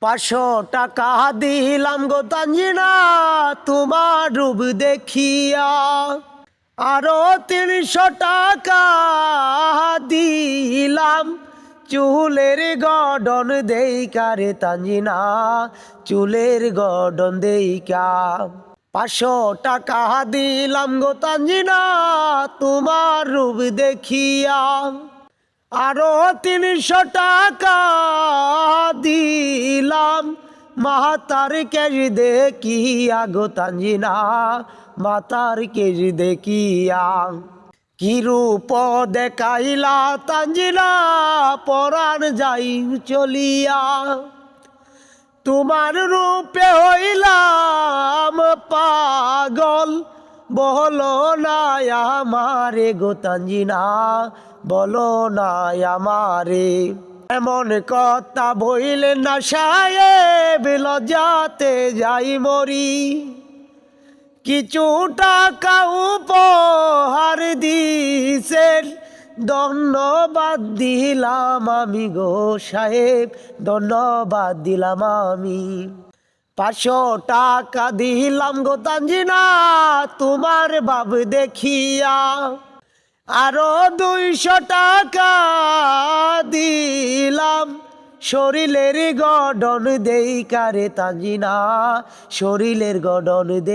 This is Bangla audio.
500 টাকা দিলাম গো তাঞ্জিনা তোমার রূপ দেখিয়া, আরো 300 টাকা দিলাম চুলের গড়ন দেইকা রে তাঞ্জিনা, চুলের গড়ন দেইকা। 500 টাকা দিলাম গো তাঞ্জিনা তোমার রূপ দেখিয়া, আরো 300 টাকা দিলাম মাতার কেজ দেখিয়া গো তাঞ্জিনা, মাতার কেজ দেখিয়া। কি রূপ দেখাইলা তাঞ্জিনা পরাণ যাই চলিয়া, তোমার রূপে হইলাম পাগল, বলো না আমারে গো তাঞ্জিনা, বলো না আমারে। এমন কথা বইলে না সাহেব লজ্জাতে যাই মরি, কিছু টাকা উপহার দিছেন ধন্যবাদ দিলাম আমি গো সাহেব, ধন্যবাদ দিলাম আমি। 500 টাকা দিলাম গো তাঞ্জিনা তোমার বাপ দেখিয়া, আরো 200 টাকা দিলাম শরীরের গড়ন দেইকা রে তাঞ্জিনা, শরীরের গড়ন দেই।